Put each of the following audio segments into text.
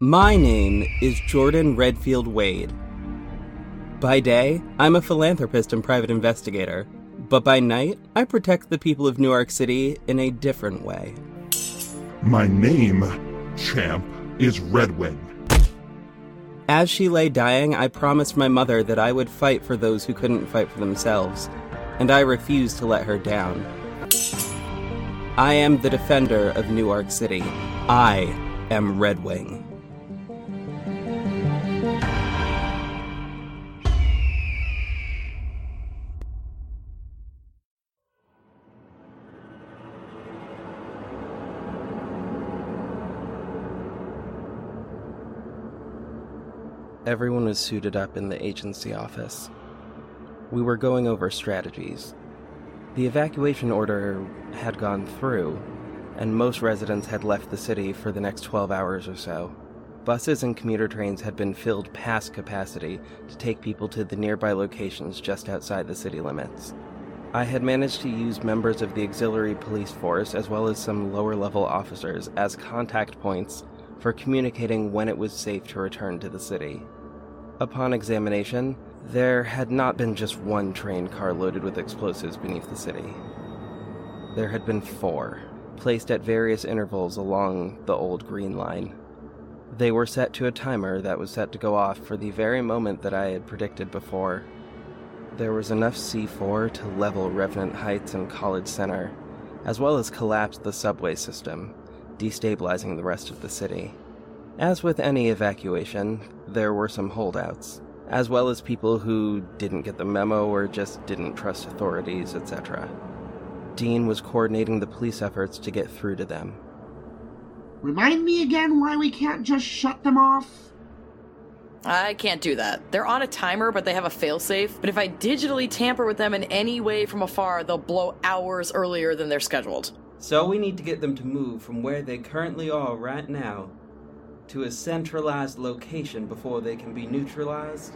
My name is Jordan Redfield Wade. By day, I'm a philanthropist and private investigator, but by night, I protect the people of New York City in a different way. My name, champ, is RedWing. As she lay dying, I promised my mother that I would fight for those who couldn't fight for themselves, and I refused to let her down. I am the defender of New York City. I am RedWing. Everyone was suited up in the agency office. We were going over strategies. The evacuation order had gone through, and most residents had left the city for the next 12 hours or so. Buses and commuter trains had been filled past capacity to take people to the nearby locations just outside the city limits. I had managed to use members of the auxiliary police force as well as some lower-level officers as contact points for communicating when it was safe to return to the city. Upon examination, there had not been just one train car loaded with explosives beneath the city. There had been 4, placed at various intervals along the old Green Line. They were set to a timer that was set to go off for the very moment that I had predicted before. There was enough C4 to level Revenant Heights and College Center, as well as collapse the subway system, destabilizing the rest of the city. As with any evacuation, there were some holdouts, as well as people who didn't get the memo or just didn't trust authorities, etc. Dean was coordinating the police efforts to get through to them. Remind me again why we can't just shut them off? I can't do that. They're on a timer, but they have a failsafe. But if I digitally tamper with them in any way from afar, they'll blow hours earlier than they're scheduled. So we need to get them to move from where they currently are right now to a centralized location before they can be neutralized?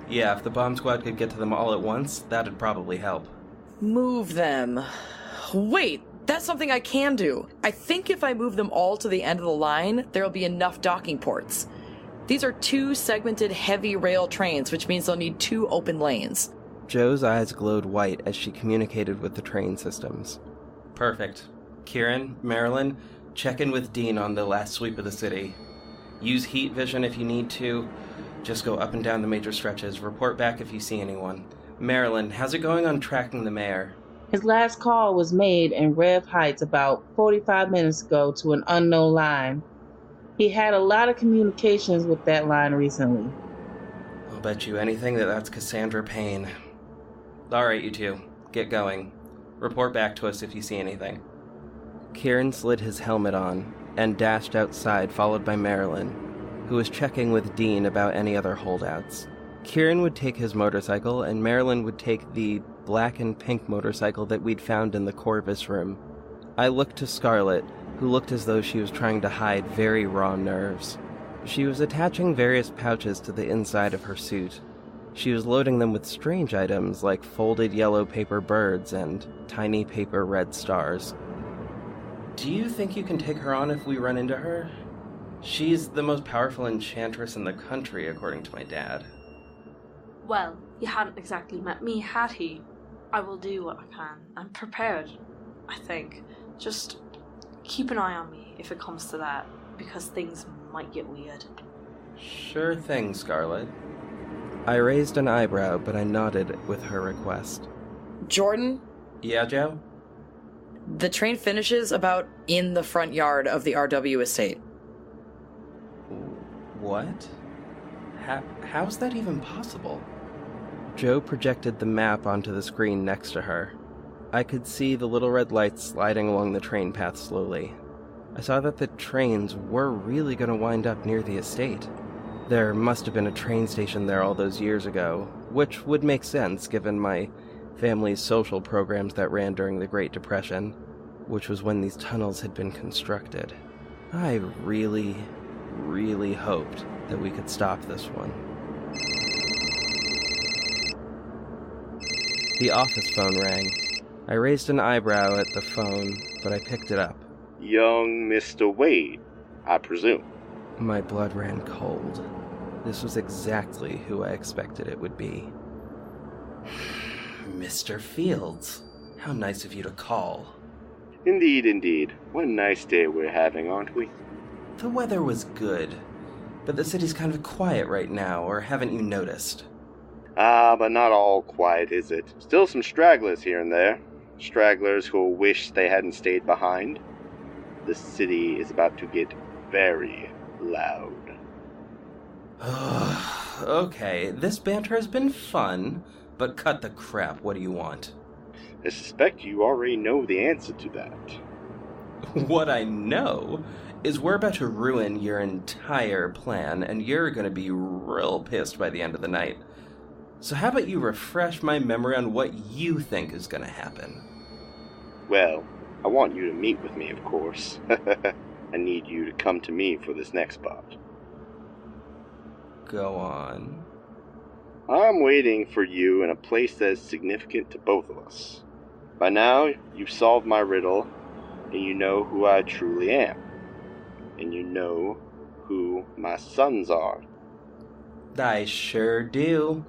Yeah, if the bomb squad could get to them all at once, that'd probably help. Move them. Wait, that's something I can do. I think if I move them all to the end of the line, there'll be enough docking ports. These are 2 segmented heavy rail trains, which means they'll need 2 open lanes. Jo's eyes glowed white as she communicated with the train systems. Perfect. Keiran, Marilyn, check in with Dean on the last sweep of the city. Use heat vision if you need to. Just go up and down the major stretches. Report back if you see anyone. Marilyn, how's it going on tracking the mayor? His last call was made in Rev Heights about 45 minutes ago to an unknown line. He had a lot of communications with that line recently. I'll bet you anything that's Cassandra Payne. Alright, you two. Get going. Report back to us if you see anything. Keiran slid his helmet on and dashed outside, followed by Marilyn, who was checking with Dean about any other holdouts. Keiran would take his motorcycle, and Marilyn would take the black and pink motorcycle that we'd found in the Corvus room. I looked to Scarlett, who looked as though she was trying to hide very raw nerves. She was attaching various pouches to the inside of her suit. She was loading them with strange items like folded yellow paper birds and tiny paper red stars. Do you think you can take her on if we run into her? She's the most powerful enchantress in the country, according to my dad. Well, he hadn't exactly met me, had he? I will do what I can. I'm prepared, I think. Just keep an eye on me if it comes to that, because things might get weird. Sure thing, Scarlett. I raised an eyebrow, but I nodded with her request. Jordan? Yeah, Jo? The train finishes about in the front yard of the RW estate. What? How's that even possible? Jo projected the map onto the screen next to her. I could see the little red lights sliding along the train path slowly. I saw that the trains were really going to wind up near the estate. There must have been a train station there all those years ago, which would make sense given my family's social programs that ran during the Great Depression, which was when these tunnels had been constructed. I really hoped that we could stop this one. The office phone rang. I raised an eyebrow at the phone, but I picked it up. Young Mr. Wade, I presume. My blood ran cold. This was exactly who I expected it would be. Mr. Fields, how nice of you to call. Indeed, indeed. What a nice day we're having, aren't we? The weather was good, but the city's kind of quiet right now, or haven't you noticed? But not all quiet, is it? Still some stragglers here and there. Stragglers who wish they hadn't stayed behind. The city is about to get very loud. Okay, this banter has been fun, but cut the crap. What do you want? I suspect you already know the answer to that. What I know is we're about to ruin your entire plan, and you're gonna be real pissed by the end of the night. So how about you refresh my memory on what you think is gonna happen? Well, I want you to meet with me, of course. I need you to come to me for this next part. Go on. I'm waiting for you in a place that is significant to both of us. By now, you've solved my riddle, and you know who I truly am. And you know who my sons are. I sure do.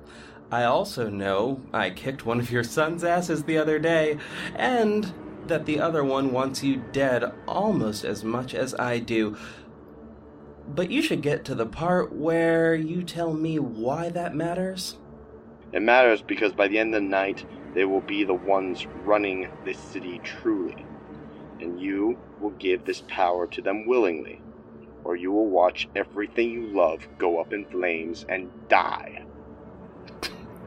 I also know I kicked one of your sons' asses the other day, and that the other one wants you dead almost as much as I do. But you should get to the part where you tell me why that matters. It matters because by the end of the night, they will be the ones running this city truly. And you will give this power to them willingly, or you will watch everything you love go up in flames and die.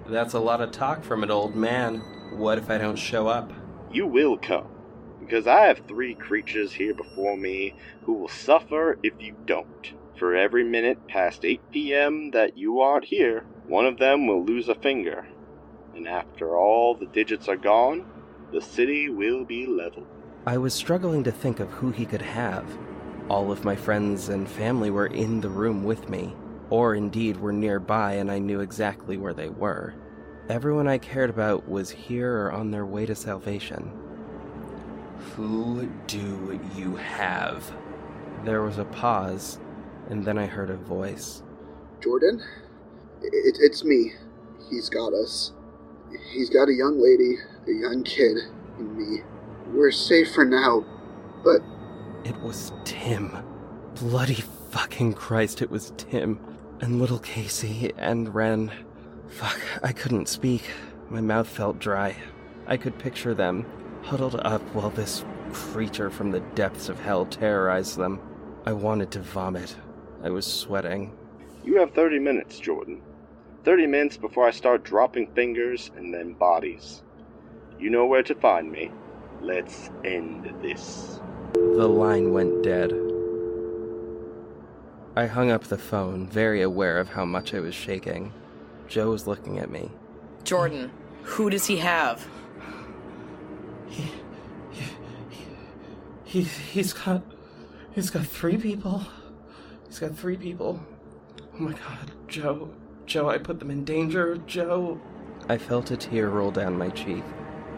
That's a lot of talk from an old man. What if I don't show up? You will come, because I have 3 creatures here before me who will suffer if you don't. For every minute past 8 p.m. that you aren't here, one of them will lose a finger. And after all the digits are gone, the city will be leveled. I was struggling to think of who he could have. All of my friends and family were in the room with me, or indeed were nearby, and I knew exactly where they were. Everyone I cared about was here or on their way to salvation. Who do you have? There was a pause, and then I heard a voice. Jordan? It's me. He's got us. He's got a young lady, a young kid, and me. We're safe for now, but... It was Tim. Bloody fucking Christ, it was Tim. And little Casey, and Ren. Fuck, I couldn't speak. My mouth felt dry. I could picture them, huddled up while this creature from the depths of hell terrorized them. I wanted to vomit. I was sweating. You have 30 minutes, Jordan. 30 minutes before I start dropping fingers and then bodies. You know where to find me. Let's end this. The line went dead. I hung up the phone, very aware of how much I was shaking. Joe was looking at me. Jordan, who does he have? He's got 3 people. He's got 3 people. Oh my god, Joe, I put them in danger, Joe. I felt a tear roll down my cheek.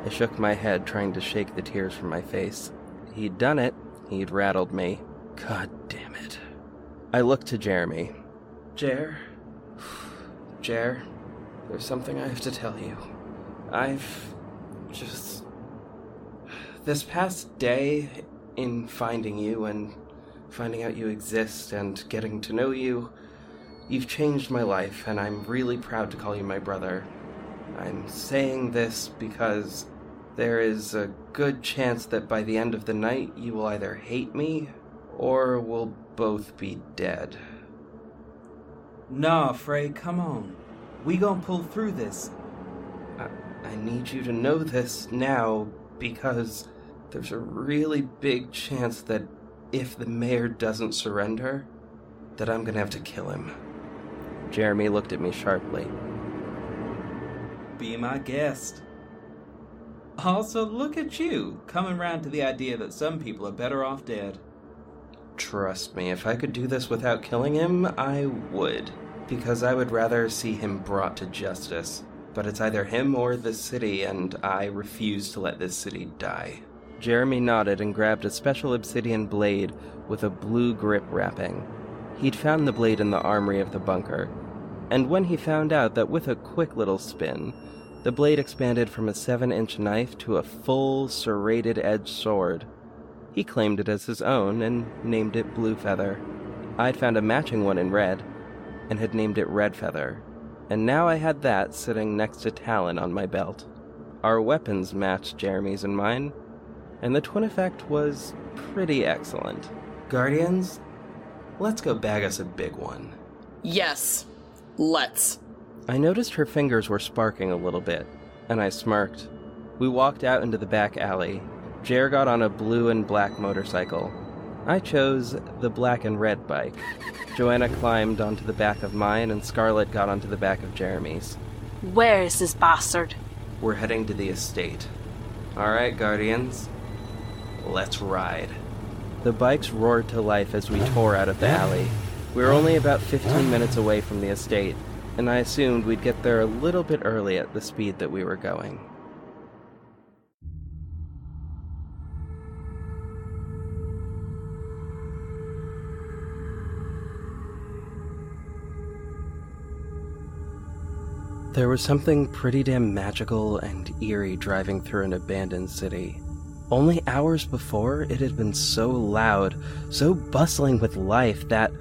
I shook my head, trying to shake the tears from my face. He'd done it. He'd rattled me. God damn it. I looked to Jeremy. Jer, there's something I have to tell you. This past day, in finding you and finding out you exist and getting to know you, you've changed my life, and I'm really proud to call you my brother. I'm saying this because there is a good chance that by the end of the night you will either hate me or we'll both be dead. Nah, Frey, come on. We gonna pull through this. I need you to know this now because there's a really big chance that if the mayor doesn't surrender, that I'm gonna have to kill him. Jeremy looked at me sharply. Be my guest. Also, look at you, coming round to the idea that some people are better off dead. Trust me, if I could do this without killing him, I would. Because I would rather see him brought to justice. But it's either him or the city, and I refuse to let this city die. Jeremy nodded and grabbed a special obsidian blade with a blue grip wrapping. He'd found the blade in the armory of the bunker, and when he found out that with a quick little spin, the blade expanded from a 7-inch knife to a full, serrated-edged sword, he claimed it as his own and named it Blue Feather. I'd found a matching one in red, and had named it Red Feather, and now I had that sitting next to Talon on my belt. Our weapons matched Jeremy's and mine, and the twin effect was pretty excellent. Guardians, let's go bag us a big one. Yes, let's. I noticed her fingers were sparking a little bit, and I smirked. We walked out into the back alley. Jer got on a blue and black motorcycle. I chose the black and red bike. Johanna climbed onto the back of mine, and Scarlett got onto the back of Jeremy's. Where is this bastard? We're heading to the estate. All right, Guardians, let's ride. The bikes roared to life as we tore out of the alley. We were only about 15 minutes away from the estate, and I assumed we'd get there a little bit early at the speed that we were going. There was something pretty damn magical and eerie driving through an abandoned city. Only hours before, it had been so loud, so bustling with life, that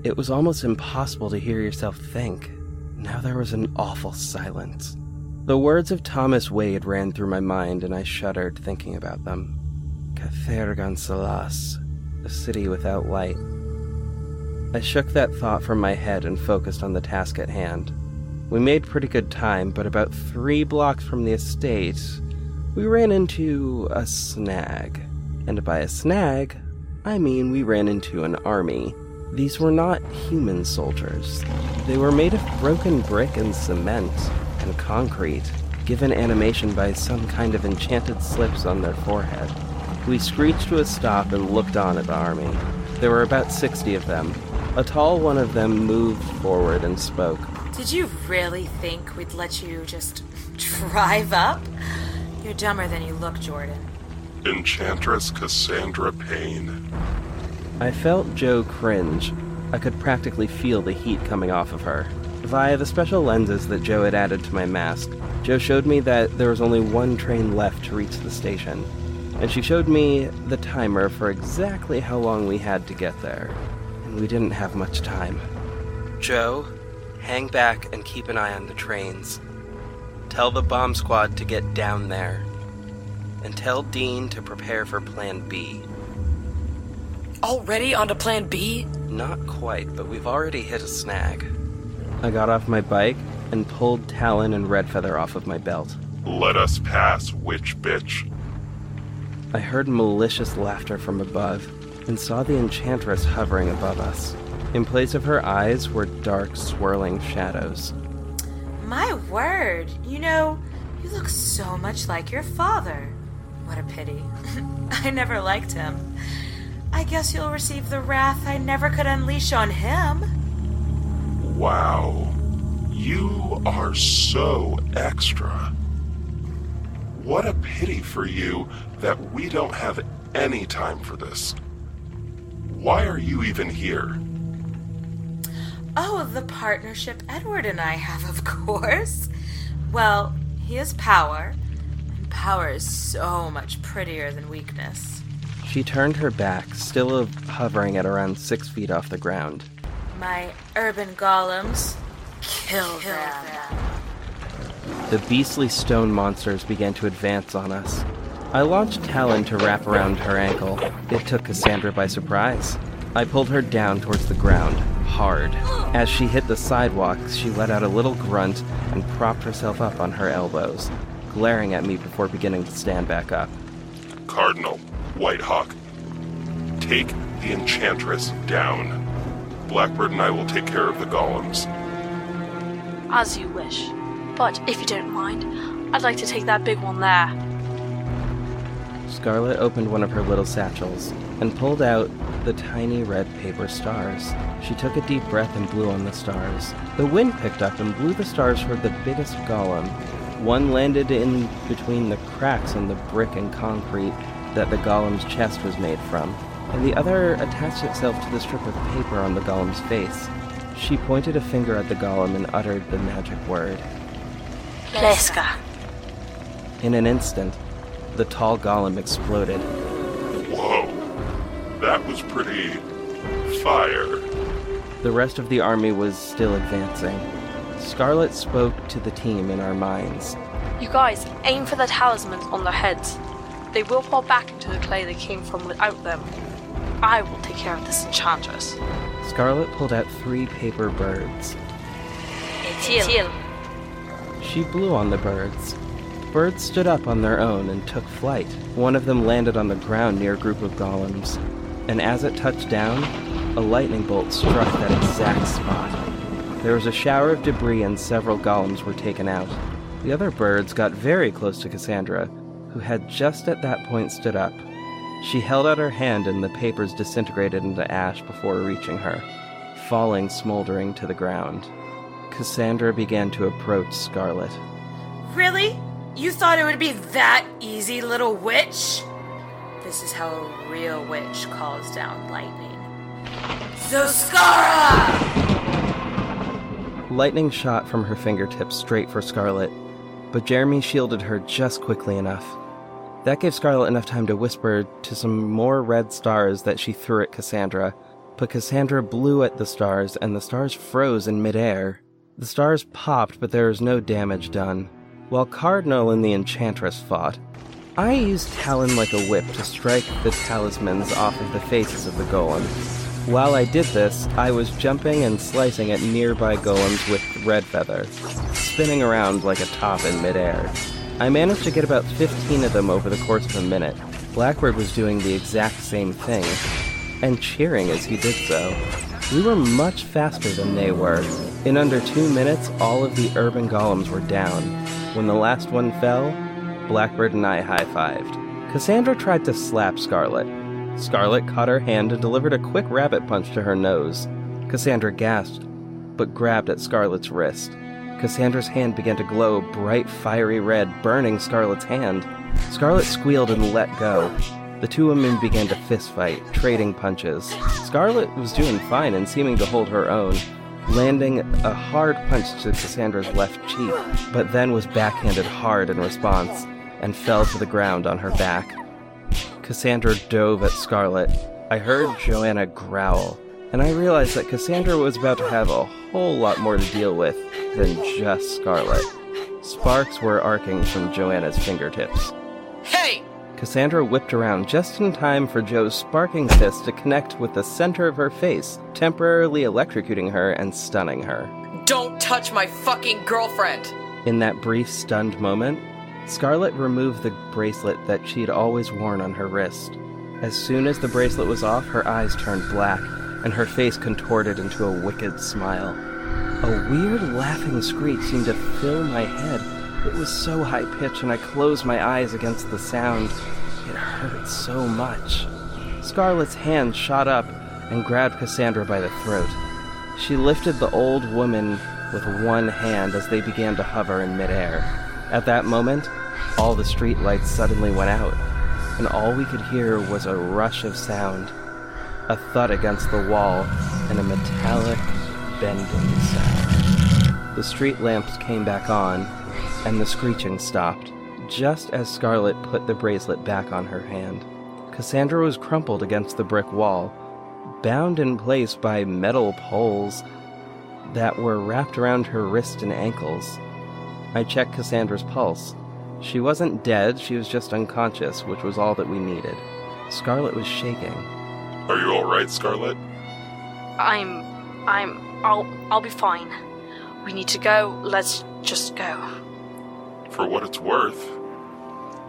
it was almost impossible to hear yourself think. Now there was an awful silence. The words of Thomas Wade ran through my mind, and I shuddered thinking about them. Keiran Salas, a city without light. I shook that thought from my head and focused on the task at hand. We made pretty good time, but about 3 blocks from the estate, we ran into a snag. And by a snag, I mean we ran into an army. These were not human soldiers. They were made of broken brick and cement and concrete, given animation by some kind of enchanted slips on their forehead. We screeched to a stop and looked on at the army. There were about 60 of them. A tall one of them moved forward and spoke. Did you really think we'd let you just drive up? You're dumber than you look, Jordan. Enchantress Cassandra Payne. I felt Joe cringe. I could practically feel the heat coming off of her. Via the special lenses that Joe had added to my mask, Joe showed me that there was only 1 train left to reach the station, and she showed me the timer for exactly how long we had to get there, and we didn't have much time. Joe, hang back and keep an eye on the trains. Tell the bomb squad to get down there. And tell Dean to prepare for Plan B. Already onto Plan B? Not quite, but we've already hit a snag. I got off my bike and pulled Talon and Red Feather off of my belt. Let us pass, witch bitch. I heard malicious laughter from above and saw the Enchantress hovering above us. In place of her eyes were dark, swirling shadows. My word, you know, you look so much like your father. What a pity. I never liked him. I guess you'll receive the wrath I never could unleash on him. Wow. You are so extra. What a pity for you that we don't have any time for this. Why are you even here? Oh, the partnership Edward and I have, of course. Well, he has power, and power is so much prettier than weakness. She turned her back, still hovering at around 6 feet off the ground. My urban golems, kill them. The beastly stone monsters began to advance on us. I launched Talon to wrap around her ankle. It took Cassandra by surprise. I pulled her down towards the ground, hard. As she hit the sidewalk, she let out a little grunt and propped herself up on her elbows, glaring at me before beginning to stand back up. Cardinal, Whitehawk, take the Enchantress down. Blackbird and I will take care of the golems. As you wish. But if you don't mind, I'd like to take that big one there. Scarlett opened one of her little satchels and pulled out the tiny red paper stars. She took a deep breath and blew on the stars. The wind picked up and blew the stars toward the biggest golem. One landed in between the cracks in the brick and concrete that the golem's chest was made from. and the other attached itself to the strip of paper on the golem's face. She pointed a finger at the golem and uttered the magic word. Pleska. In an instant, the tall golem exploded. Whoa, that was pretty fire. The rest of the army was still advancing. Scarlett spoke to the team in our minds. You guys, aim for the talismans on their heads. They will fall back into the clay they came from without them. I will take care of this enchantress. Scarlett pulled out 3 paper birds. Teal. She blew on the birds. Birds stood up on their own and took flight. One of them landed on the ground near a group of golems, and as it touched down, a lightning bolt struck that exact spot. There was a shower of debris and several golems were taken out. The other birds got very close to Cassandra, who had just at that point stood up. She held out her hand and the papers disintegrated into ash before reaching her, falling smoldering to the ground. Cassandra began to approach Scarlett. Really? You thought it would be that easy, little witch? This is how a real witch calls down lightning. Zoskara! Lightning shot from her fingertips straight for Scarlett, but Jeremy shielded her just quickly enough. That gave Scarlett enough time to whisper to some more red stars that she threw at Cassandra, but Cassandra blew at the stars, and the stars froze in midair. The stars popped, but there was no damage done. While Cardinal and the Enchantress fought, I used Talon like a whip to strike the talismans off of the faces of the golem. While I did this, I was jumping and slicing at nearby golems with Red Feather, spinning around like a top in midair. I managed to get about 15 of them over the course of a minute. Blackbird was doing the exact same thing, and cheering as he did so. We were much faster than they were. In under 2 minutes, all of the urban golems were down. When the last one fell, Blackbird and I high-fived. Cassandra tried to slap Scarlett. Scarlett caught her hand and delivered a quick rabbit punch to her nose. Cassandra gasped, but grabbed at Scarlett's wrist. Cassandra's hand began to glow bright, fiery red, burning Scarlett's hand. Scarlett squealed and let go. The 2 women began to fistfight, trading punches. Scarlett was doing fine and seeming to hold her own, landing a hard punch to Cassandra's left cheek, but then was backhanded hard in response and fell to the ground on her back. Cassandra dove at Scarlett. I heard Johanna growl, and I realized that Cassandra was about to have a whole lot more to deal with than just Scarlett. Sparks were arcing from Johanna's fingertips. Hey! Cassandra whipped around just in time for Joe's sparking fist to connect with the center of her face, temporarily electrocuting her and stunning her. Don't touch my fucking girlfriend! In that brief, stunned moment, Scarlett removed the bracelet that she'd always worn on her wrist. As soon as the bracelet was off, her eyes turned black, and her face contorted into a wicked smile. A weird laughing screech seemed to fill my head. It was so high-pitched, and I closed my eyes against the sound. It hurt so much. Scarlett's hand shot up and grabbed Cassandra by the throat. She lifted the old woman with one hand as they began to hover in midair. At that moment, all the street lights suddenly went out, and all we could hear was a rush of sound, a thud against the wall, and a metallic, bending sound. The street lamps came back on, and the screeching stopped, just as Scarlett put the bracelet back on her hand. Cassandra was crumpled against the brick wall, bound in place by metal poles that were wrapped around her wrist and ankles. I checked Cassandra's pulse. She wasn't dead, she was just unconscious, which was all that we needed. Scarlett was shaking. Are you alright, Scarlett? I'll be fine. We need to go. Let's just go. For what it's worth,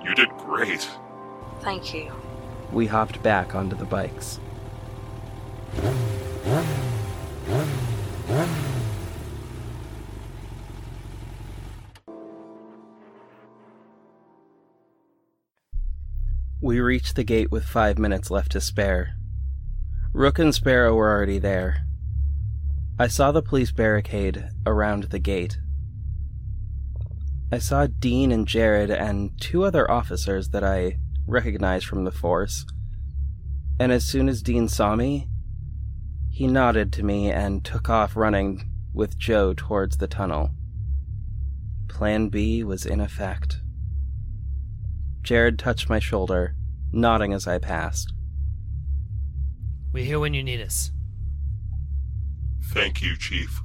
you did great. Thank you. We hopped back onto the bikes. We reached the gate with 5 minutes left to spare. Rook and Sparrow were already there. I saw the police barricade around the gate. I saw Dean and Jared and 2 other officers that I recognized from the force. And as soon as Dean saw me, he nodded to me and took off running with Joe towards the tunnel. Plan B was in effect. Jared touched my shoulder, nodding as I passed. We're here when you need us. Thank you, Chief.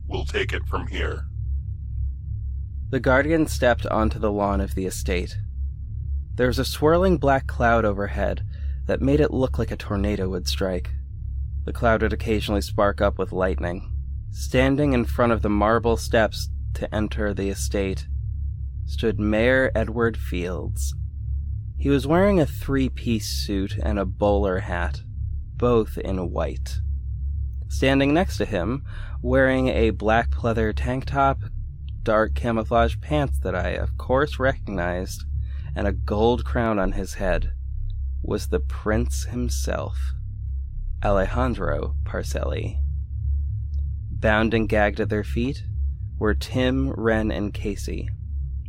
We'll take it from here. The Guardian stepped onto the lawn of the estate. There was a swirling black cloud overhead that made it look like a tornado would strike. The cloud would occasionally spark up with lightning. Standing in front of the marble steps to enter the estate stood Mayor Edward Fields. He was wearing a three-piece suit and a bowler hat, both in white. Standing next to him, wearing a black pleather tank top, dark camouflage pants that I, of course, recognized, and a gold crown on his head, was the prince himself, Alejandro Parcelli. Bound and gagged at their feet were Tim, Ren, and Casey.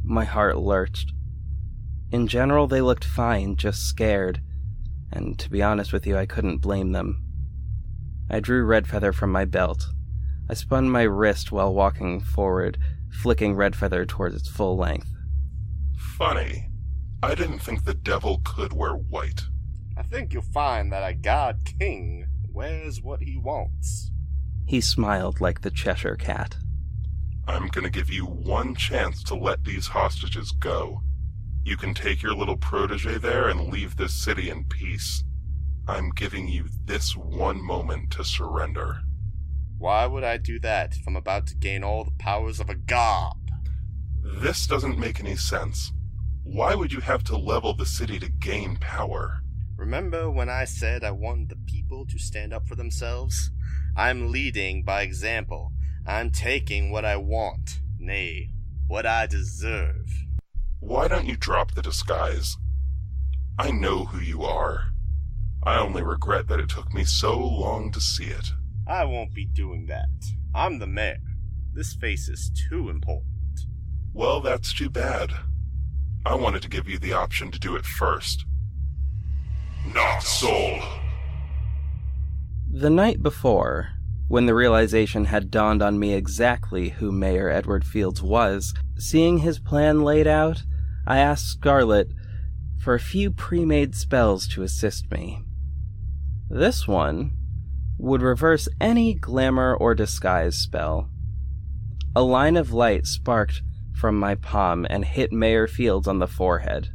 My heart lurched. In general, they looked fine, just scared, and to be honest with you, I couldn't blame them. I drew Redfeather from my belt. I spun my wrist while walking forward, flicking Redfeather towards its full length. Funny. I didn't think the devil could wear white. I think you'll find that a god king wears what he wants. He smiled like the Cheshire Cat. I'm gonna give you one chance to let these hostages go. You can take your little protege there and leave this city in peace. I'm giving you this one moment to surrender. Why would I do that if I'm about to gain all the powers of a god? This doesn't make any sense. Why would you have to level the city to gain power? Remember when I said I wanted the people to stand up for themselves? I'm leading by example. I'm taking what I want, nay, what I deserve. Why don't you drop the disguise? I know who you are. I only regret that it took me so long to see it. I won't be doing that. I'm the mayor. This face is too important. Well, that's too bad. I wanted to give you the option to do it first. Not sold. The night before, when the realization had dawned on me exactly who Mayor Edward Fields was, seeing his plan laid out, I asked Scarlett for a few pre-made spells to assist me. This one would reverse any glamour or disguise spell. A line of light sparked from my palm and hit Mayor Fields on the forehead,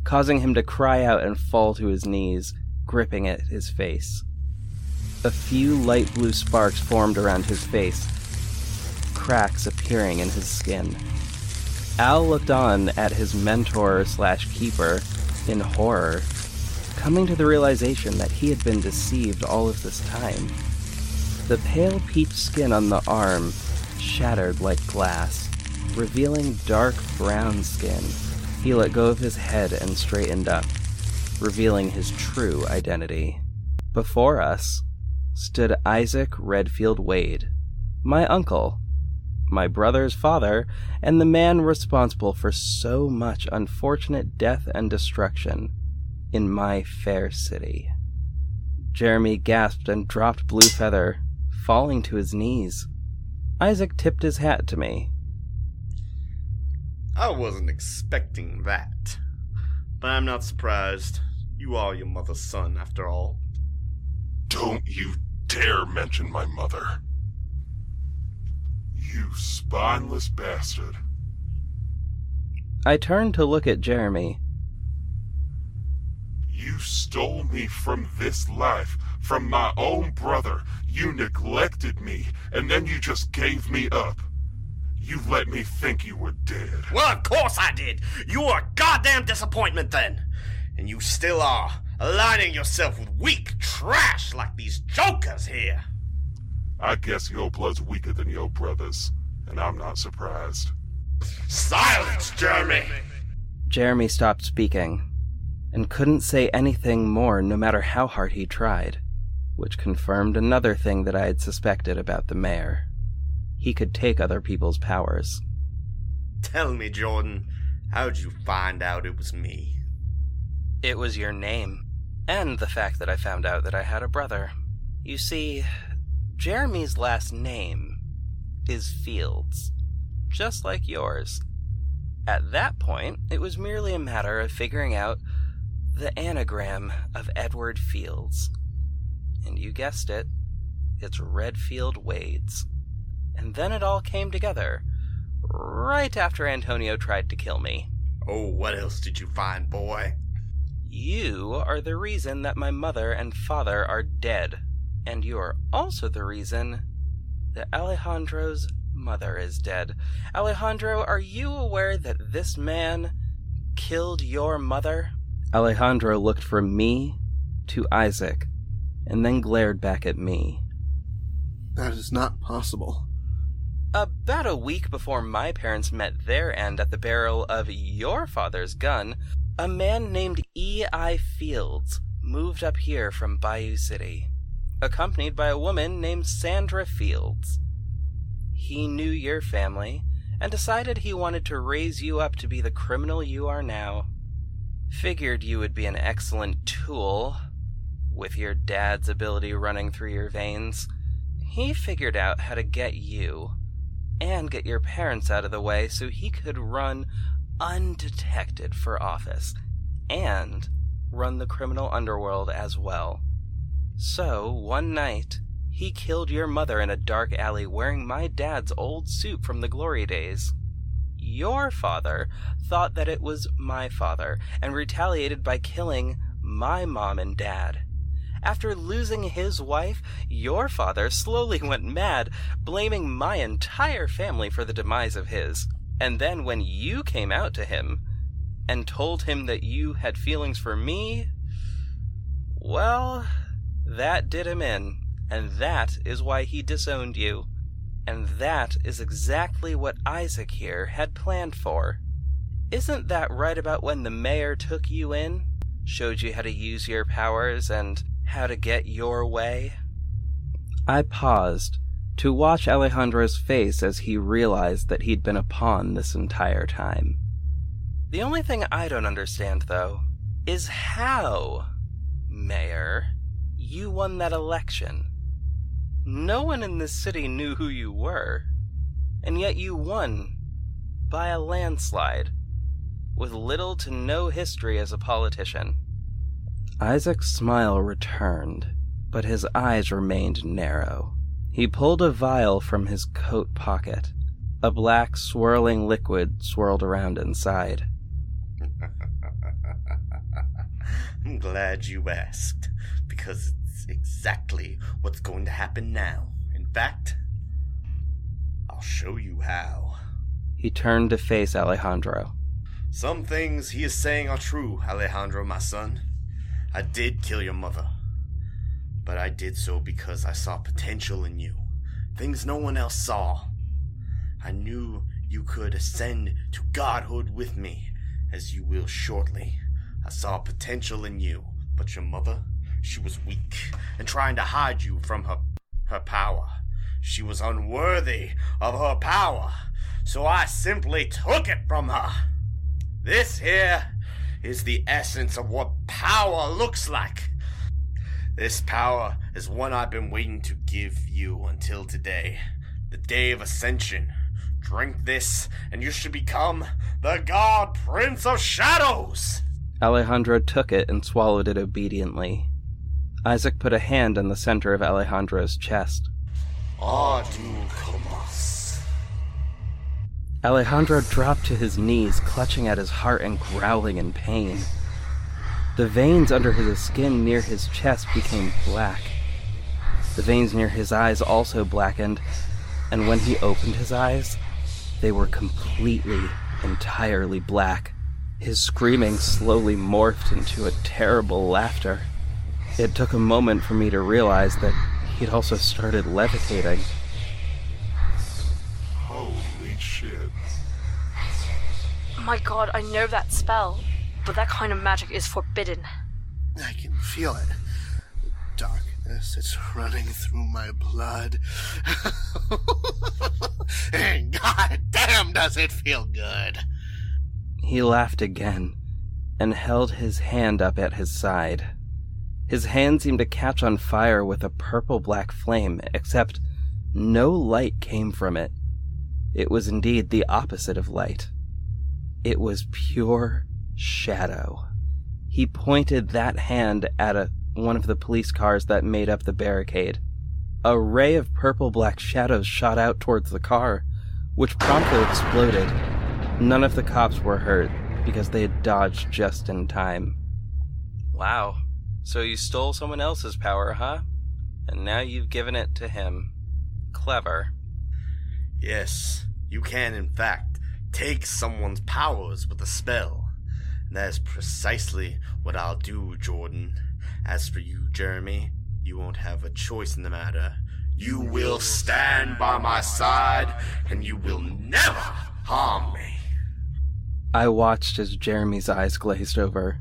causing him to cry out and fall to his knees, gripping at his face. A few light blue sparks formed around his face, cracks appearing in his skin. Al looked on at his mentor/keeper in horror, coming to the realization that he had been deceived all of this time. The pale peach skin on the arm shattered like glass, revealing dark brown skin. He let go of his head and straightened up, revealing his true identity. Before us stood Isaac Redfield Wade, my uncle, my brother's father, and the man responsible for so much unfortunate death and destruction in my fair city. Jeremy gasped and dropped Blue Feather, falling to his knees. Isaac tipped his hat to me. I wasn't expecting that. But I'm not surprised. You are your mother's son, after all. Don't you dare mention my mother. You spineless bastard. I turned to look at Jeremy. You stole me from this life, from my own brother. You neglected me, and then you just gave me up. You let me think you were dead. Well, of course I did. You were a goddamn disappointment then. And you still are, aligning yourself with weak trash like these jokers here. I guess your blood's weaker than your brother's, and I'm not surprised. Silence, Jeremy! Jeremy stopped speaking, and couldn't say anything more no matter how hard he tried, which confirmed another thing that I had suspected about the mayor. He could take other people's powers. Tell me, Jordan, how'd you find out it was me? It was your name. And the fact that I found out that I had a brother. You see, Jeremy's last name is Fields, just like yours. At that point, it was merely a matter of figuring out the anagram of Edward Fields. And you guessed it, it's Redfield Wades. And then it all came together, right after Antonio tried to kill me. Oh, what else did you find, boy? You are the reason that my mother and father are dead, and you are also the reason that Alejandro's mother is dead. Alejandro, are you aware that this man killed your mother? Alejandro looked from me to Isaac, and then glared back at me. That is not possible. About a week before my parents met their end at the barrel of your father's gun, a man named E.I. Fields moved up here from Bayou City, accompanied by a woman named Sandra Fields. He knew your family and decided he wanted to raise you up to be the criminal you are now. Figured you would be an excellent tool, with your dad's ability running through your veins. He figured out how to get you and get your parents out of the way so he could run undetected for office and run the criminal underworld as well. So, one night, he killed your mother in a dark alley wearing my dad's old suit from the glory days. Your father thought that it was my father and retaliated by killing my mom and dad. After losing his wife, your father slowly went mad, blaming my entire family for the demise of his. And then when you came out to him and told him that you had feelings for me, well, that did him in, and that is why he disowned you. And that is exactly what Isaac here had planned for. Isn't that right about when the mayor took you in, showed you how to use your powers, and how to get your way? I paused to watch Alejandro's face as he realized that he'd been a pawn this entire time. The only thing I don't understand, though, is how, Mayor, you won that election. No one in this city knew who you were, and yet you won by a landslide, with little to no history as a politician. Isaac's smile returned, but his eyes remained narrow. He pulled a vial from his coat pocket. A black, swirling liquid swirled around inside. I'm glad you asked, because it's exactly what's going to happen now. In fact, I'll show you how. He turned to face Alejandro. Some things he is saying are true, Alejandro, my son. I did kill your mother, but I did so because I saw potential in you, things no one else saw. I knew you could ascend to godhood with me, as you will shortly. I saw potential in you, but your mother, she was weak and trying to hide you from her power. She was unworthy of her power, so I simply took it from her. This here is the essence of what power looks like. This power is one I've been waiting to give you until today, the day of ascension. Drink this, and you should become the God Prince of Shadows! Alejandro took it and swallowed it obediently. Isaac put a hand in the center of Alejandro's chest. Adu Komos. Alejandro dropped to his knees, clutching at his heart and growling in pain. The veins under his skin near his chest became black. The veins near his eyes also blackened, and when he opened his eyes, they were completely, entirely black. His screaming slowly morphed into a terrible laughter. It took a moment for me to realize that he'd also started levitating. Holy shit. My god, I know that spell, but that kind of magic is forbidden. I can feel it. The darkness, it's running through my blood. And god damn does it feel good. He laughed again and held his hand up at his side. His hand seemed to catch on fire with a purple-black flame, except no light came from it. It was indeed the opposite of light. It was pure shadow. He pointed that hand at one of the police cars that made up the barricade. A ray of purple-black shadows shot out towards the car, which promptly exploded. None of the cops were hurt, because they had dodged just in time. Wow. So you stole someone else's power, huh? And now you've given it to him. Clever. Yes, you can, in fact, take someone's powers with a spell. And that is precisely what I'll do, Jordan. As for you, Jeremy, you won't have a choice in the matter. You will stand by my side, and you will never harm me. I watched as Jeremy's eyes glazed over.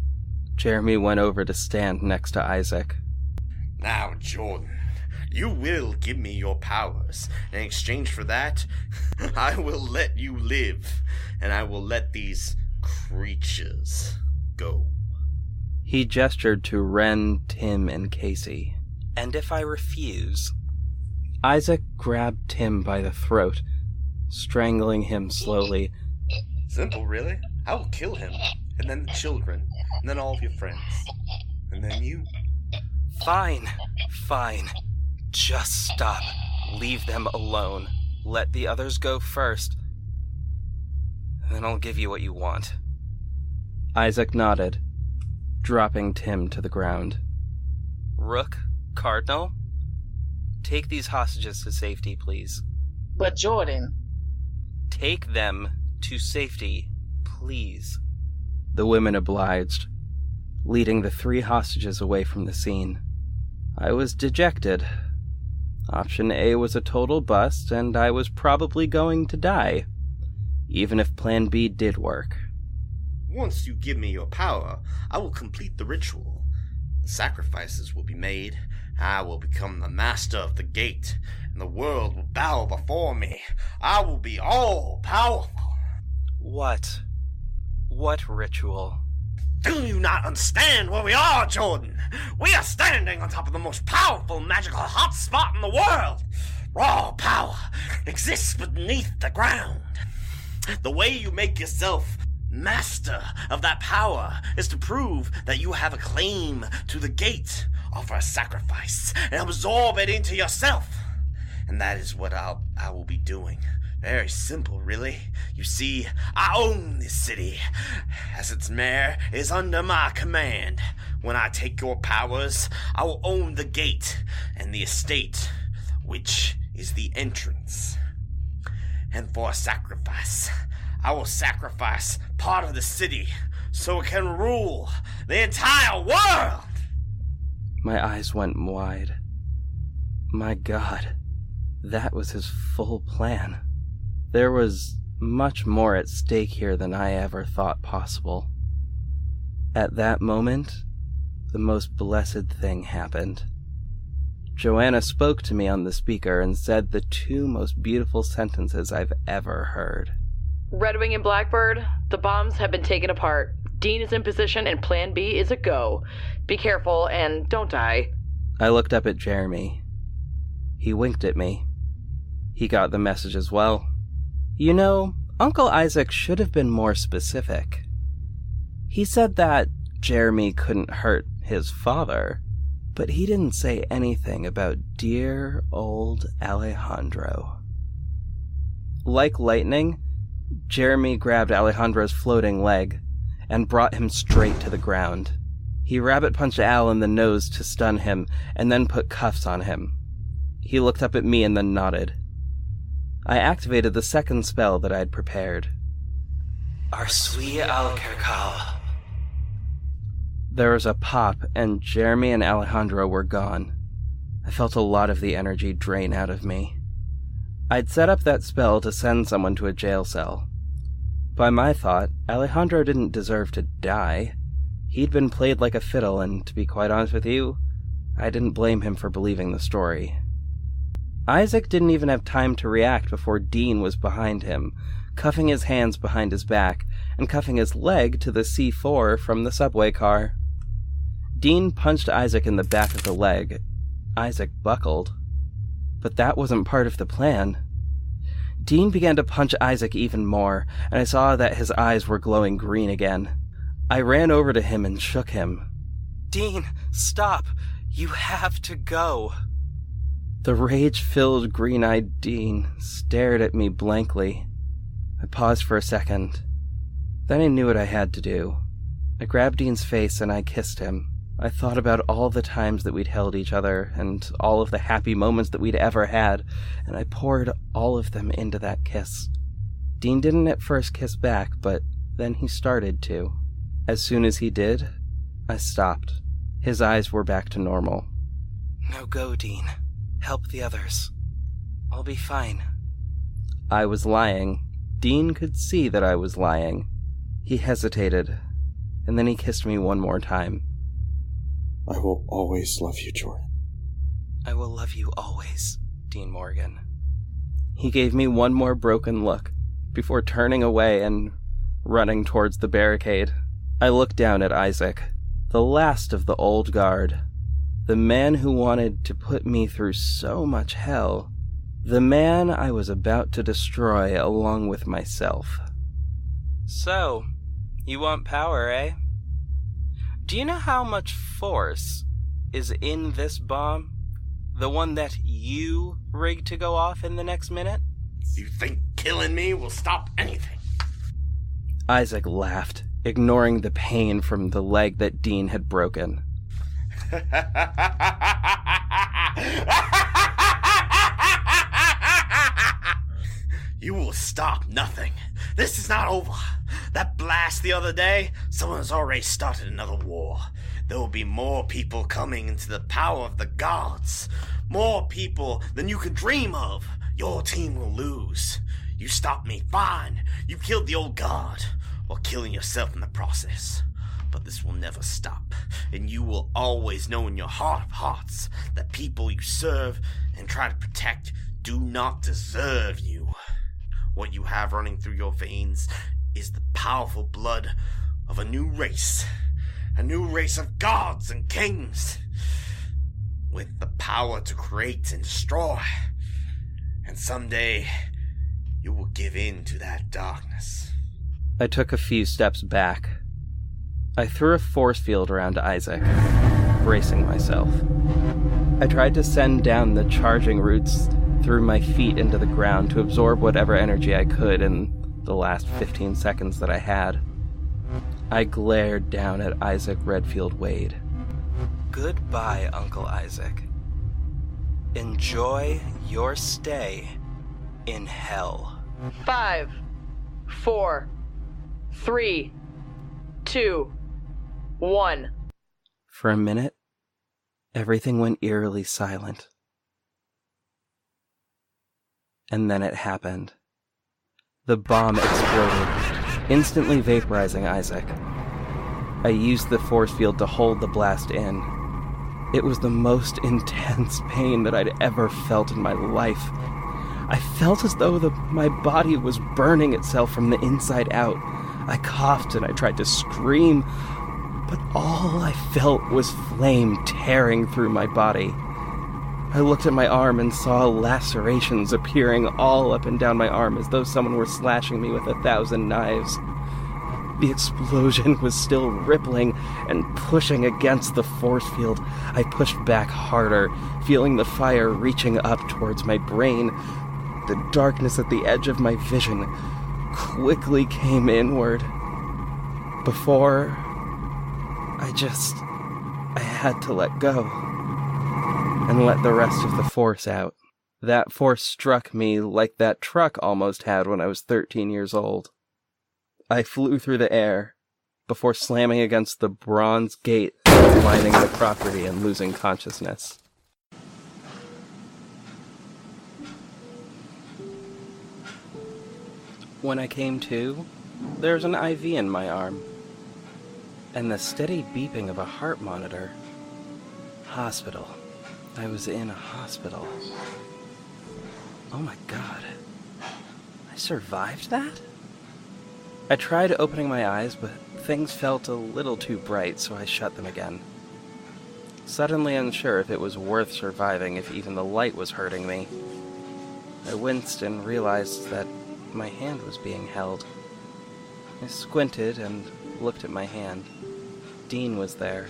Jeremy went over to stand next to Isaac. Now, Jordan, you will give me your powers. In exchange for that, I will let you live, and I will let these creatures go. He gestured to Ren, Tim, and Casey. And if I refuse? Isaac grabbed Tim by the throat, strangling him slowly. Simple, really. I will kill him, and then the children, and then all of your friends, and then you. Fine. Just stop. Leave them alone. Let the others go first. Then I'll give you what you want. Isaac nodded, dropping Tim to the ground. Rook, Cardinal, take these hostages to safety, please. But Jordan... Take them to safety, please. The women obliged, leading the 3 hostages away from the scene. I was dejected. Option A was a total bust, and I was probably going to die, even if Plan B did work. Once you give me your power, I will complete the ritual. The sacrifices will be made. I will become the master of the gate, and the world will bow before me. I will be all-powerful. What? What ritual? Do you not understand where we are, Jordan? We are standing on top of the most powerful magical hotspot in the world. Raw power exists beneath the ground. The way you make yourself master of that power is to prove that you have a claim to the gate. Offer a sacrifice and absorb it into yourself. And that is what I will be doing. Very simple, really. You see, I own this city, as its mayor is under my command. When I take your powers, I will own the gate and the estate, which is the entrance. And for a sacrifice, I will sacrifice part of the city so it can rule the entire world. My eyes went wide. My God, that was his full plan. There was much more at stake here than I ever thought possible. At that moment, the most blessed thing happened. Johanna spoke to me on the speaker and said the 2 most beautiful sentences I've ever heard. RedWing and Blackbird, the bombs have been taken apart. Dean is in position and Plan B is a go. Be careful and don't die. I looked up at Jeremy. He winked at me. He got the message as well. You know, Uncle Isaac should have been more specific. He said that Jeremy couldn't hurt his father, but he didn't say anything about dear old Alejandro. Like lightning, Jeremy grabbed Alejandro's floating leg and brought him straight to the ground. He rabbit punched Al in the nose to stun him and then put cuffs on him. He looked up at me and then nodded. I activated the second spell that I'd prepared. Arsui al-Kerkal. There was a pop, and Jeremy and Alejandro were gone. I felt a lot of the energy drain out of me. I'd set up that spell to send someone to a jail cell. By my thought, Alejandro didn't deserve to die. He'd been played like a fiddle, and to be quite honest with you, I didn't blame him for believing the story. Isaac didn't even have time to react before Dean was behind him, cuffing his hands behind his back and cuffing his leg to the C4 from the subway car. Dean punched Isaac in the back of the leg. Isaac buckled. But that wasn't part of the plan. Dean began to punch Isaac even more, and I saw that his eyes were glowing green again. I ran over to him and shook him. "Dean, stop! You have to go!" The rage-filled, green-eyed Dean stared at me blankly. I paused for a second. Then I knew what I had to do. I grabbed Dean's face and I kissed him. I thought about all the times that we'd held each other and all of the happy moments that we'd ever had, and I poured all of them into that kiss. Dean didn't at first kiss back, but then he started to. As soon as he did, I stopped. His eyes were back to normal. "Now go, Dean. Help the others. I'll be fine." I was lying. Dean could see that I was lying. He hesitated, and then he kissed me one more time. "I will always love you, Jordan." "I will love you always, Dean Morgan." He gave me one more broken look before turning away and running towards the barricade. I looked down at Isaac, the last of the old guard, the man who wanted to put me through so much hell, the man I was about to destroy along with myself. "So, you want power, eh? Do you know how much force is in this bomb? The one that you rigged to go off in the next minute?" You think killing me will stop anything? Isaac laughed, ignoring the pain from the leg that Dean had broken. You will stop nothing. This is not over. That blast the other day, someone has already started another war. There will be more people coming into the power of the gods. More people than you could dream of. Your team will lose. You stopped me, fine. You killed the old god, while killing yourself in the process. But this will never stop, and you will always know in your heart of hearts that people you serve and try to protect do not deserve you. What you have running through your veins is the powerful blood of a new race of gods and kings, with the power to create and destroy. And someday, you will give in to that darkness. I took a few steps back. I threw a force field around Isaac, bracing myself. I tried to send down the charging roots through my feet into the ground to absorb whatever energy I could in the last 15 seconds that I had. I glared down at Isaac Redfield Wade. "Goodbye, Uncle Isaac. Enjoy your stay in hell." 5, 4, 3, 2, 1. For a minute, everything went eerily silent. And then it happened. The bomb exploded, instantly vaporizing Isaac. I used the force field to hold the blast in. It was the most intense pain that I'd ever felt in my life. I felt as though my body was burning itself from the inside out. I coughed and I tried to scream, but all I felt was flame tearing through my body. I looked at my arm and saw lacerations appearing all up and down my arm as though someone were slashing me with 1,000 knives. The explosion was still rippling and pushing against the force field. I pushed back harder, feeling the fire reaching up towards my brain. The darkness at the edge of my vision quickly came inward. Before, I had to let go and let the rest of the force out. That force struck me like that truck almost had when I was 13 years old. I flew through the air before slamming against the bronze gate lining the property and losing consciousness. When I came to, there was an IV in my arm, and the steady beeping of a heart monitor. Hospital. I was in a hospital. Oh my god. I survived that? I tried opening my eyes, but things felt a little too bright, so I shut them again. suddenly unsure if it was worth surviving if even the light was hurting me. I winced and realized that my hand was being held. I squinted and looked at my hand. Dean was there,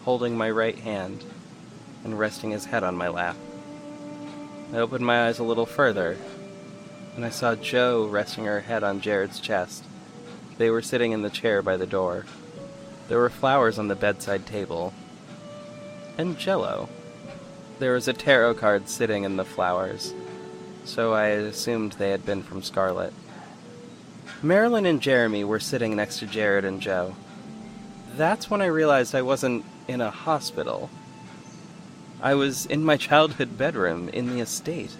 holding my right hand and resting his head on my lap. I opened my eyes a little further, and I saw Jo resting her head on Jared's chest. They were sitting in the chair by the door. There were flowers on the bedside table. And Jell-O. There was a tarot card sitting in the flowers, so I had assumed they had been from Scarlett. Marilyn and Jeremy were sitting next to Jared and Jo. That's when I realized I wasn't in a hospital. I was in my childhood bedroom in the estate.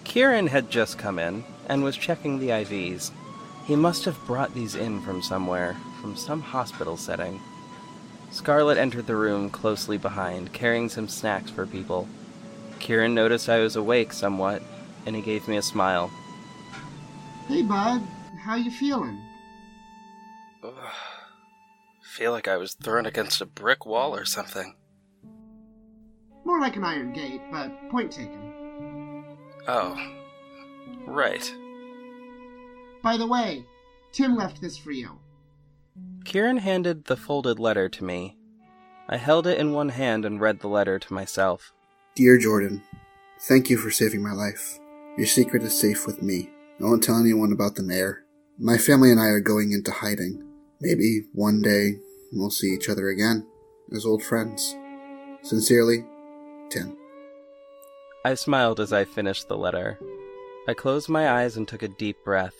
Keiran had just come in and was checking the IVs. He must have brought these in from somewhere, from some hospital setting. Scarlett entered the room closely behind, carrying some snacks for people. Keiran noticed I was awake somewhat, and he gave me a smile. Hey, bud. How you feeling? Feel like I was thrown against a brick wall or something. More like an iron gate, but point taken. Oh, right. By the way, Tim left this for you. Keiran handed the folded letter to me. I held it in one hand and read the letter to myself. Dear Jordan, thank you for saving my life. Your secret is safe with me. Don't tell anyone about the mayor. My family and I are going into hiding. Maybe one day we'll see each other again, as old friends. Sincerely, Tim. I smiled as I finished the letter. I closed my eyes and took a deep breath.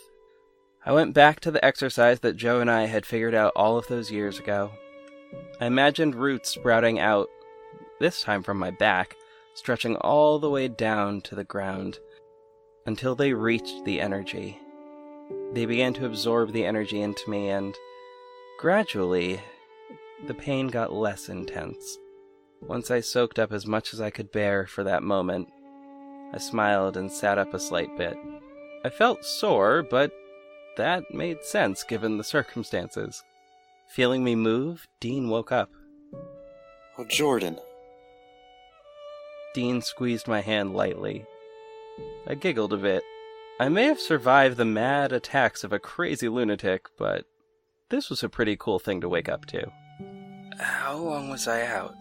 I went back to the exercise that Jo and I had figured out all of those years ago. I imagined roots sprouting out, this time from my back, stretching all the way down to the ground, until they reached the energy. They began to absorb the energy into me, and gradually, the pain got less intense. Once I soaked up as much as I could bear for that moment, I smiled and sat up a slight bit. I felt sore, but that made sense given the circumstances. Feeling me move, Dean woke up. Oh, Jordan. Dean squeezed my hand lightly. I giggled a bit. I may have survived the mad attacks of a crazy lunatic, but this was a pretty cool thing to wake up to. How long was I out?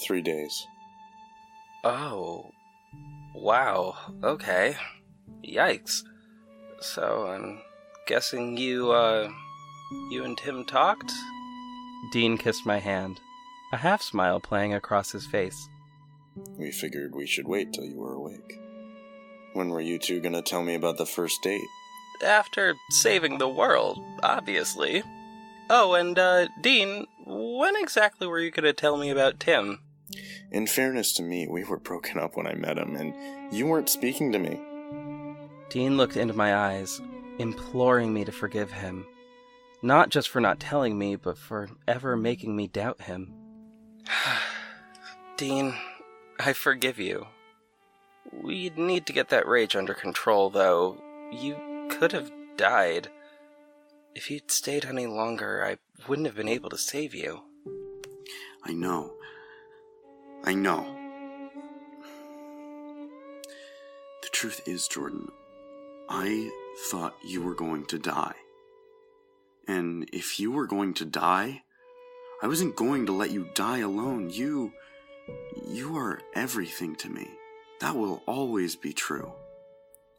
3 days. Oh. Wow. Okay. Yikes. So, I'm guessing you and Tim talked? Dean kissed my hand, a half-smile playing across his face. We figured we should wait till you were awake. When were you two gonna tell me about the first date? After saving the world, obviously. Oh, and, Dean, when exactly were you gonna tell me about Tim? In fairness to me, we were broken up when I met him, and you weren't speaking to me. Dean looked into my eyes, imploring me to forgive him. Not just for not telling me, but for ever making me doubt him. Dean, I forgive you. We need to get that rage under control, though. You could have died. If you'd stayed any longer, I wouldn't have been able to save you. I know. The truth is, Jordan, I thought you were going to die. And if you were going to die, I wasn't going to let you die alone. You are everything to me. That will always be true.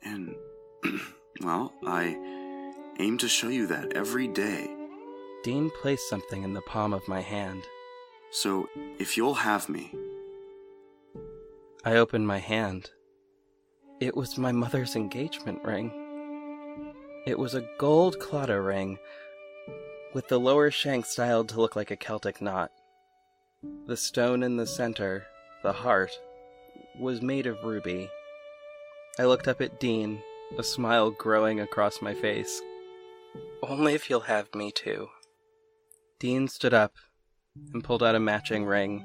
And, well, I aim to show you that every day. Dean placed something in the palm of my hand. So, if you'll have me. I opened my hand. It was my mother's engagement ring. It was a gold claddagh ring, with the lower shank styled to look like a Celtic knot. The stone in the center, the heart, was made of ruby. I looked up at Dean, a smile growing across my face. Only if you'll have me too. Dean stood up and pulled out a matching ring.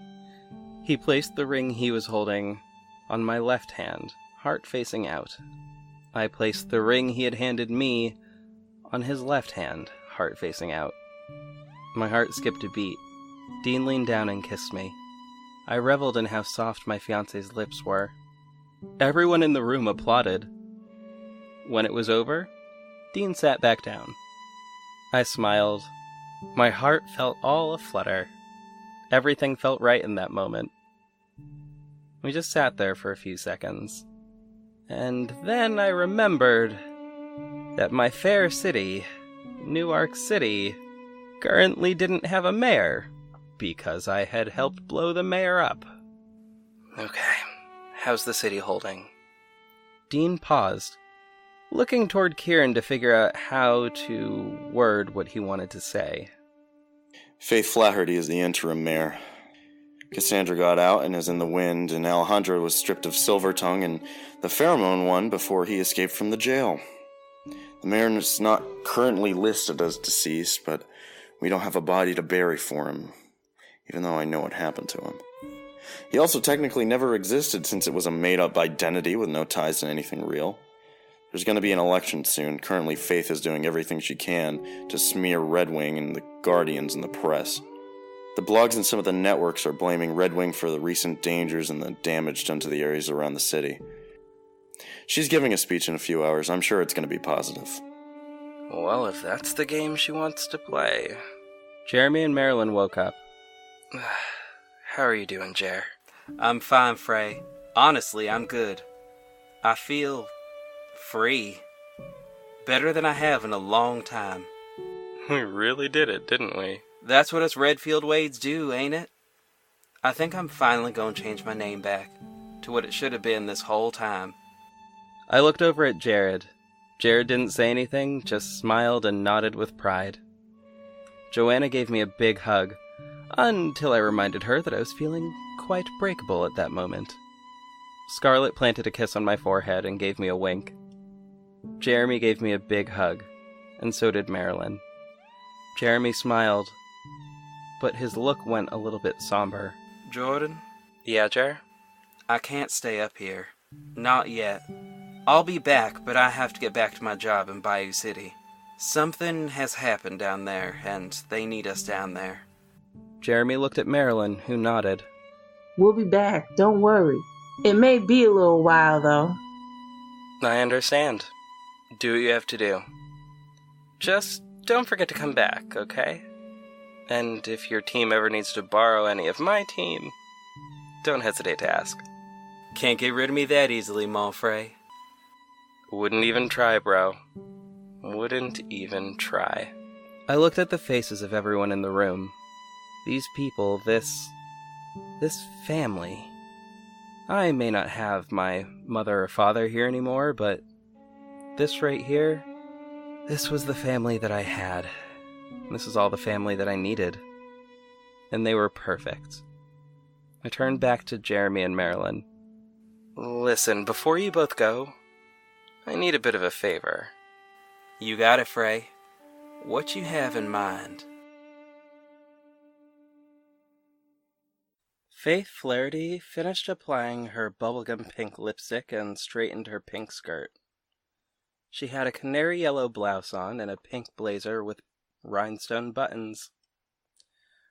He placed the ring he was holding on my left hand, heart facing out. I placed the ring he had handed me on his left hand, heart facing out. My heart skipped a beat. Dean leaned down and kissed me. I reveled in how soft my fiancé's lips were. Everyone in the room applauded. When it was over, Dean sat back down. I smiled. My heart felt all aflutter. Everything felt right in that moment. We just sat there for a few seconds. And then I remembered that my fair city, Newark City, currently didn't have a mayor, because I had helped blow the mayor up. Okay, how's the city holding? Dean paused, looking toward Keiran to figure out how to word what he wanted to say. Faith Flaherty is the interim mayor. Cassandra got out and is in the wind, and Alejandro was stripped of Silvertongue and the Pheromone one before he escaped from the jail. The mayor is not currently listed as deceased, but we don't have a body to bury for him, even though I know what happened to him. He also technically never existed since it was a made-up identity with no ties to anything real. There's going to be an election soon. Currently, Faith is doing everything she can to smear RedWing and the Guardians in the press. The blogs and some of the networks are blaming RedWing for the recent dangers and the damage done to the areas around the city. She's giving a speech in a few hours. I'm sure it's going to be positive. Well, if that's the game she wants to play. Jeremy and Marilyn woke up. How are you doing, Jer? I'm fine, Frey. Honestly, I'm good. I feel free. Better than I have in a long time. We really did it, didn't we? That's what us Redfield Wades do, ain't it? I think I'm finally gonna change my name back to what it should have been this whole time. I looked over at Jared. Jared didn't say anything, just smiled and nodded with pride. Johanna gave me a big hug, until I reminded her that I was feeling quite breakable at that moment. Scarlett planted a kiss on my forehead and gave me a wink. Jeremy gave me a big hug, and so did Marilyn. Jeremy smiled, but his look went a little bit somber. Jordan? Yeah, Jer? I can't stay up here. Not yet. I'll be back, but I have to get back to my job in Bayou City. Something has happened down there, and they need us down there. Jeremy looked at Marilyn, who nodded. We'll be back, don't worry. It may be a little while, though. I understand. Do what you have to do. Just don't forget to come back, okay? And if your team ever needs to borrow any of my team, don't hesitate to ask. Can't get rid of me that easily, mon frere. Wouldn't even try, bro. Wouldn't even try. I looked at the faces of everyone in the room. These people, this family. I may not have my mother or father here anymore, but this right here, this was the family that I had. This is all the family that I needed. And they were perfect. I turned back to Jeremy and Marilyn. Listen, before you both go, I need a bit of a favor. You got it, Frey. What you have in mind? Faith Flaherty finished applying her bubblegum pink lipstick and straightened her pink skirt. She had a canary yellow blouse on and a pink blazer with rhinestone buttons.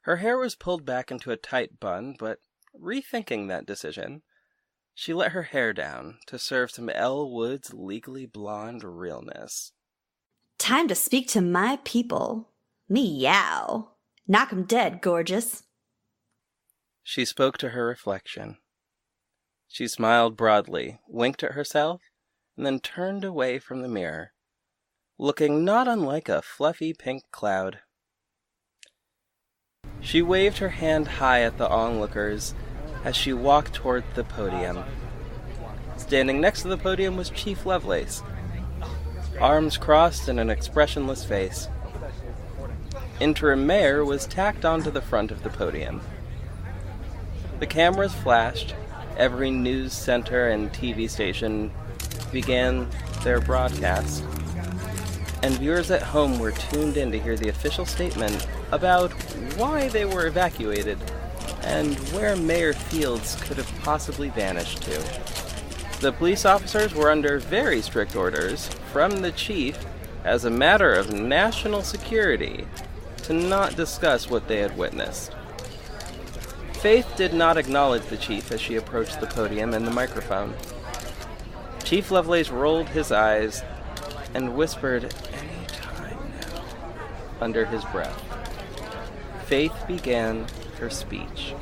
Her hair was pulled back into a tight bun, but rethinking that decision, she let her hair down to serve some Elle Wood's Legally Blonde realness. Time to speak to my people. Meow. Knock 'em dead, gorgeous. She spoke to her reflection. She smiled broadly, winked at herself, and then turned away from the mirror, looking not unlike a fluffy pink cloud. She waved her hand high at the onlookers as she walked toward the podium. Standing next to the podium was Chief Lovelace, arms crossed and an expressionless face. Interim Mayor was tacked onto the front of the podium. The cameras flashed, every news center and TV station began their broadcast, and viewers at home were tuned in to hear the official statement about why they were evacuated and where Mayor Fields could have possibly vanished to. The police officers were under very strict orders from the chief as a matter of national security to not discuss what they had witnessed. Faith did not acknowledge the chief as she approached the podium and the microphone. Chief Lovelace rolled his eyes and whispered, "Any time now," under his breath. Faith began her speech.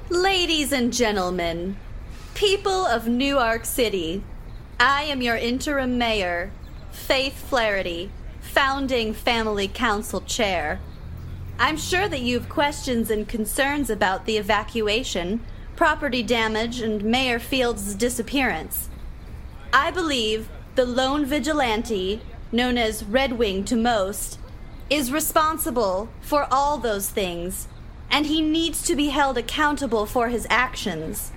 Ladies and gentlemen, people of Newark City, I am your interim mayor, Faith Flaherty, founding Family Council Chair. I'm sure that you have questions and concerns about the evacuation, property damage, and Mayor Fields' disappearance. I believe the lone vigilante, known as RedWing to most, is responsible for all those things, and he needs to be held accountable for his actions.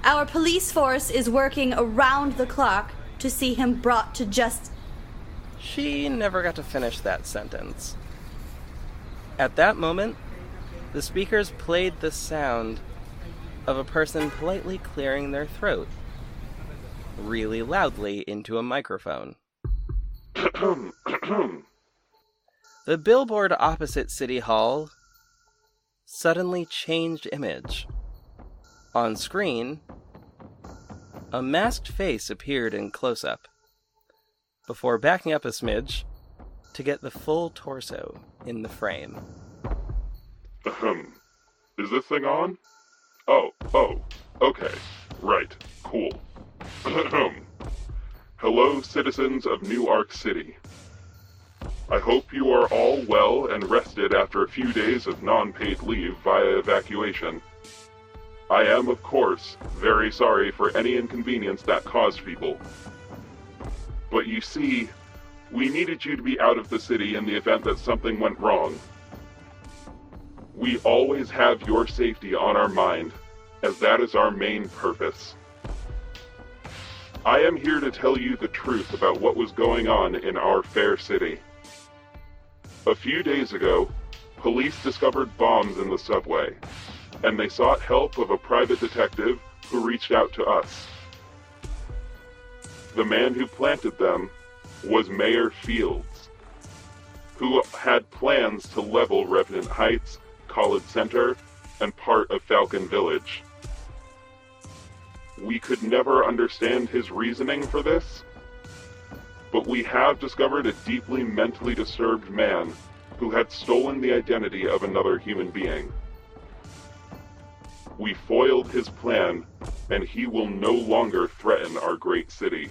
Our police force is working around the clock to see him brought to justice. She never got to finish that sentence. At that moment, the speakers played the sound of a person politely clearing their throat, really loudly into a microphone. The billboard opposite City Hall suddenly changed image. On screen, a masked face appeared in close-up, before backing up a smidge to get the full torso in the frame. Is this thing on? Oh, okay. Right, cool. Hello, citizens of Newark City. I hope you are all well and rested after a few days of non-paid leave via evacuation. I am, of course, very sorry for any inconvenience that caused people. But you see, we needed you to be out of the city in the event that something went wrong. We always have your safety on our mind, as that is our main purpose. I am here to tell you the truth about what was going on in our fair city. A few days ago, police discovered bombs in the subway, and they sought help of a private detective who reached out to us. The man who planted them was Mayor Fields, who had plans to level Revenant Heights, College Center, and part of Falcon Village. We could never understand his reasoning for this, but we have discovered a deeply mentally disturbed man who had stolen the identity of another human being. We foiled his plan, and he will no longer threaten our great city.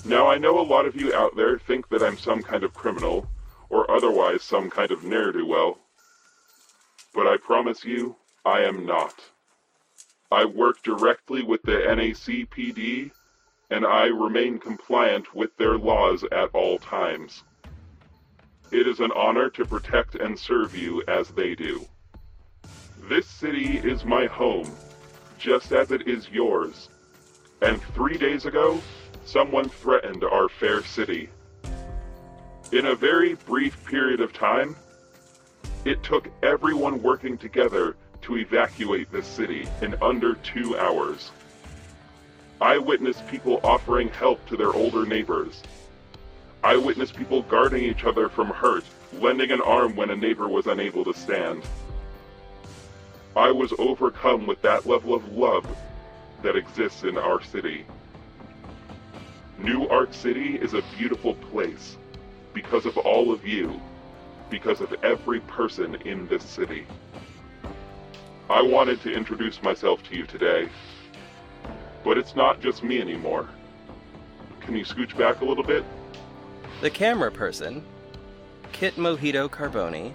Now, I know a lot of you out there think that I'm some kind of criminal, or otherwise some kind of ne'er-do-well, but I promise you, I am not. I work directly with the NACPD, and I remain compliant with their laws at all times. It is an honor to protect and serve you as they do. This city is my home, just as it is yours. And 3 days ago, someone threatened our fair city. In a very brief period of time, it took everyone working together to evacuate this city in under 2 hours. I witnessed people offering help to their older neighbors. I witnessed people guarding each other from hurt, lending an arm when a neighbor was unable to stand. I was overcome with that level of love that exists in our city. Newark City is a beautiful place because of all of you, because of every person in this city. I wanted to introduce myself to you today, but it's not just me anymore. Can you scooch back a little bit? The camera person, Kit Mojito Carboni,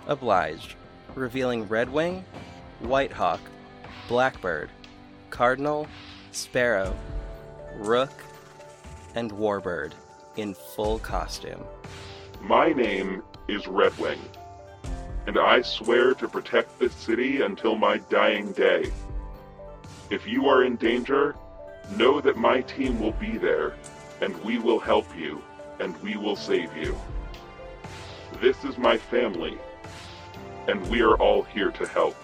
obliged, revealing RedWing, Whitehawk, Blackbird, Cardinal, Sparrow, Rook, and Warbird in full costume. My name is RedWing, and I swear to protect this city until my dying day. If you are in danger, know that my team will be there, and we will help you, and we will save you. This is my family, and we are all here to help.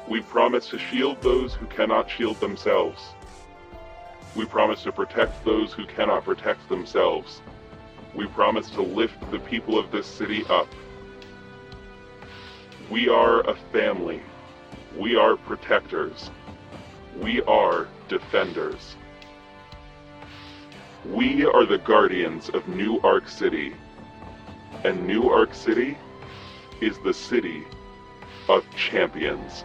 We promise to shield those who cannot shield themselves. We promise to protect those who cannot protect themselves. We promise to lift the people of this city up. We are a family. We are protectors. We are defenders. We are the guardians of New Ark City. And New Ark City is the city of champions.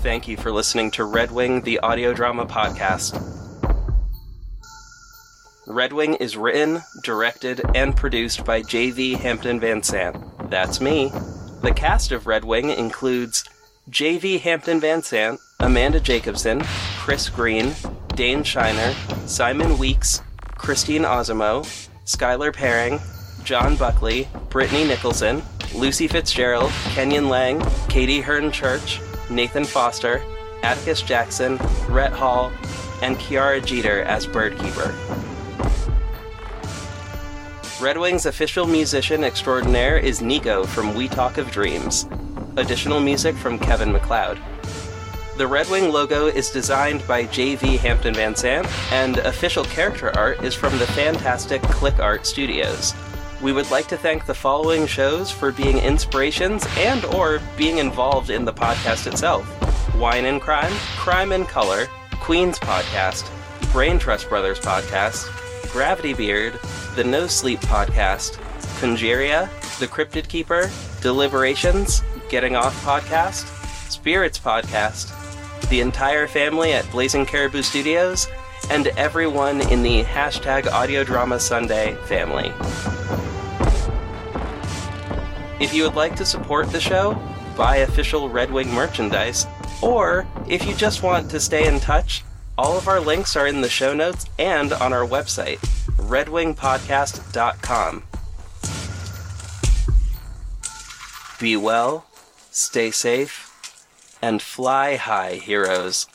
Thank you for listening to RedWing, the audio drama podcast. RedWing is written, directed, and produced by J.V. Hampton Van Sant. That's me. The cast of RedWing includes J.V. Hampton Van Sant, Amanda Jacobson, Chris Green, Dane Shiner, Simon Weeks, Christine Osimo, Skylar Paring, John Buckley, Brittany Nicholson, Lucy Fitzgerald, Kenyon Lang, Katie Hearn Church, Nathan Foster, Atticus Jackson, Rhett Hall, and Kiara Jeter as Birdkeeper. RedWing's official musician extraordinaire is Nico from We Talk of Dreams. Additional music from Kevin MacLeod. The RedWing logo is designed by J.V. Hampton Van Sant, and official character art is from the fantastic Click Art Studios. We would like to thank the following shows for being inspirations and/or being involved in the podcast itself: Wine and Crime, Crime and Color, Queen's Podcast, Brain Trust Brothers Podcast, Gravity Beard, the No Sleep Podcast, Conjuria, The Cryptid Keeper, Deliberations, Getting Off Podcast, Spirits Podcast, the entire family at Blazing Caribou Studios, and everyone in the #AudioDramaSunday family. If you would like to support the show, buy official RedWing merchandise, or if you just want to stay in touch, all of our links are in the show notes and on our website, redwingpodcast.com. Be well, stay safe, and fly high, heroes.